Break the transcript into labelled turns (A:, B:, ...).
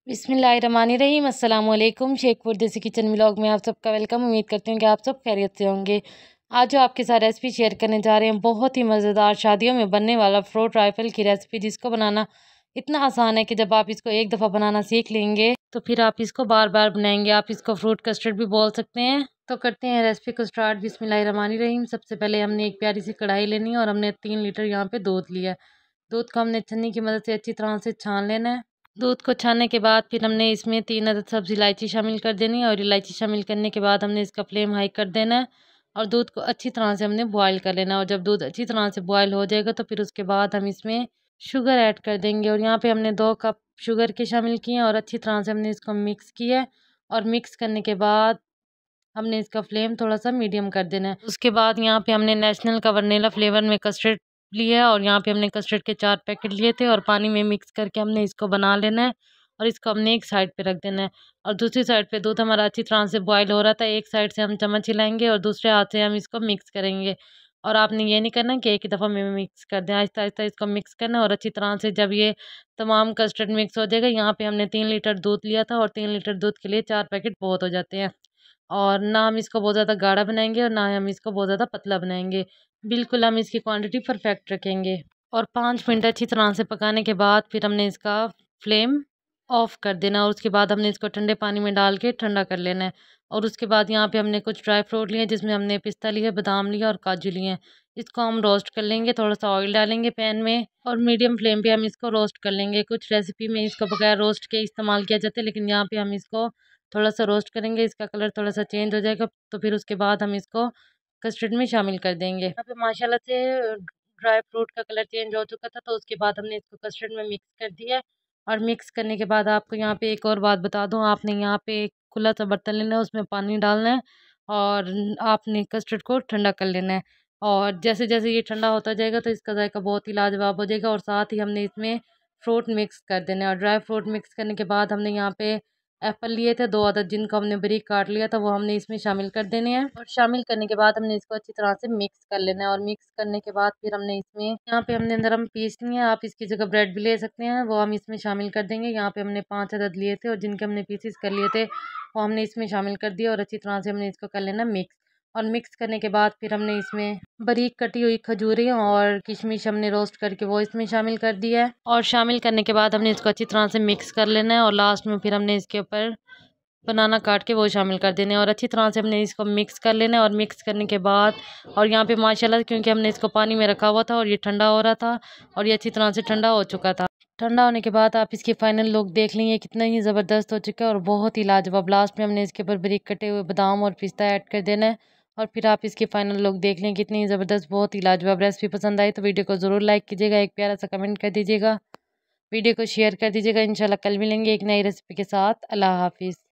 A: बिस्मिल्लाहिर्रहमानिर्रहीम। अस्सलाम वालेकुम। शेखपुर देसी किचन व्लॉग में आप सबका वेलकम। उम्मीद करती हूँ कि आप सब खैरियत से होंगे। आज जो आपके साथ रेसिपी शेयर करने जा रहे हैं, बहुत ही मज़ेदार शादियों में बनने वाला फ्रूट राइफल की रेसिपी, जिसको बनाना इतना आसान है कि जब आप इसको एक दफ़ा बनाना सीख लेंगे तो फिर आप इसको बार बार बनाएंगे। आप इसको फ्रूट कस्टर्ड भी बोल सकते हैं। तो करते हैं रेसिपी को स्टार्ट। बिस्मिल्लाहिर्रहमानिर्रहीम। सबसे पहले हमने एक प्यारी सी कढ़ाई लेनी है और हमने 3 लीटर यहाँ पे दूध लिया है। दूध को हमने छन्नी की मदद से अच्छी तरह से छान लेना है। दूध को छानने के बाद फिर हमने इसमें 3 अदद सब्ज़ इलायची शामिल कर देनी है और इलायची शामिल करने के बाद हमने इसका फ्लेम हाई कर देना है और दूध को अच्छी तरह से हमने बॉयल कर लेना है। और जब दूध अच्छी तरह से बॉयल हो जाएगा तो फिर उसके बाद हम इसमें शुगर ऐड कर देंगे। और यहाँ पे हमने 2 कप शुगर के शामिल किए हैं और अच्छी तरह से हमने इसको मिक्स किया है। और मिक्स करने के बाद हमने इसका फ्लेम थोड़ा सा मीडियम कर देना है। उसके बाद यहाँ पे हमने नेशनल का वनीला फ्लेवर में कस्टर्ड लिया है और यहाँ पे हमने कस्टर्ड के 4 पैकेट लिए थे और पानी में मिक्स करके हमने इसको बना लेना है और इसको हमने एक साइड पे रख देना है। और दूसरी साइड पे दूध हमारा अच्छी तरह से बॉयल हो रहा था। एक साइड से हम चम्मच हिलाएंगे और दूसरे हाथ से हम इसको मिक्स करेंगे। और आपने ये नहीं करना कि एक ही दफ़ा में मिक्स कर दें, आहिस्ता आहिस्ता इसको मिक्स करना है। और अच्छी तरह से जब ये तमाम कस्टर्ड मिक्स हो जाएगा, यहाँ पे हमने 3 लीटर दूध लिया था और 3 लीटर दूध के लिए 4 पैकेट बहुत हो जाते हैं। और ना हम इसको बहुत ज़्यादा गाढ़ा बनाएंगे और ना हम इसको बहुत ज़्यादा पतला बनाएंगे। बिल्कुल हम इसकी क्वांटिटी परफेक्ट रखेंगे। और 5 मिनट अच्छी तरह से पकाने के बाद फिर हमने इसका फ्लेम ऑफ़ कर देना और उसके बाद हमने इसको ठंडे पानी में डाल के ठंडा कर लेना है। और उसके बाद यहाँ पे हमने कुछ ड्राई फ्रूट लिए, जिसमें हमने पिस्ता लिया, बादाम लिया और काजू लिए हैं। इसको हम रोस्ट कर लेंगे। थोड़ा सा ऑयल डालेंगे पैन में और मीडियम फ्लेम पे हम इसको रोस्ट कर लेंगे। कुछ रेसिपी में इसको बगैर रोस्ट के इस्तेमाल किया जाता है, लेकिन यहाँ पे हम इसको थोड़ा सा रोस्ट करेंगे। इसका कलर थोड़ा सा चेंज हो जाएगा तो फिर उसके बाद हम इसको कस्टर्ड में शामिल कर देंगे। यहाँ पे माशाल्लाह से ड्राई फ्रूट का कलर चेंज हो चुका था, तो उसके बाद हमने इसको कस्टर्ड में मिक्स कर दिया। और मिक्स करने के बाद आपको यहाँ पे एक और बात बता दूँ, आपने यहाँ पे एक खुला सा बर्तन लेना है, उसमें पानी डालना है और आपने कस्टर्ड को ठंडा कर लेना है। और जैसे जैसे ये ठंडा होता जाएगा तो इसका जायका बहुत ही लाजवाब हो जाएगा। और साथ ही हमने इसमें फ्रूट मिक्स कर देना है। और ड्राई फ्रूट मिक्स करने के बाद हमने यहाँ पे एप्पल लिए थे 2 अदद, जिनको हमने बारीक काट लिया था, वो हमने इसमें शामिल कर देने हैं। और शामिल करने के बाद हमने इसको अच्छी तरह से मिक्स कर लेना है। और मिक्स करने के बाद फिर हमने इसमें यहाँ पे हमने नरम पीस लिए हैं, आप इसकी जगह ब्रेड भी ले सकते हैं, वो हम इसमें शामिल कर देंगे। यहाँ पे हमने 5 अदद लिए थे और जिनके हमने पीसेस कर लिए थे वो हमने इसमें शामिल कर दिया। और अच्छी तरह से हमने इसको कर लेना मिक्स। और मिक्स करने के बाद फिर हमने इसमें बारीक कटी हुई खजूरें और किशमिश हमने रोस्ट करके वो इसमें शामिल कर दिया है। और शामिल करने के बाद हमने इसको अच्छी तरह से मिक्स कर लेना है। और लास्ट में फिर हमने इसके ऊपर बनाना काट के वो शामिल कर देने हैं और अच्छी तरह से हमने इसको मिक्स कर लेना है। और मिक्स करने के बाद और यहाँ पे माशाल्लाह क्योंकि हमने इसको पानी में रखा हुआ था और ये ठंडा हो रहा था और ये अच्छी तरह से ठंडा हो चुका था। ठंडा होने के बाद आप इसकी फाइनल लुक देख लेंगे, कितना ही ज़बरदस्त हो चुका है और बहुत ही लाजवाब। लास्ट में हमने इसके ऊपर बारीक कटे हुए बादाम और पिस्ता ऐड कर देना है और फिर आप इसकी फाइनल लुक देख लें, कितनी ही ज़बरदस्त, बहुत ही लाजवाब। रेसिपी पसंद आई तो वीडियो को ज़रूर लाइक कीजिएगा, एक प्यारा सा कमेंट कर दीजिएगा, वीडियो को शेयर कर दीजिएगा। इंशाल्लाह कल मिलेंगे एक नई रेसिपी के साथ। अल्लाह हाफिज़।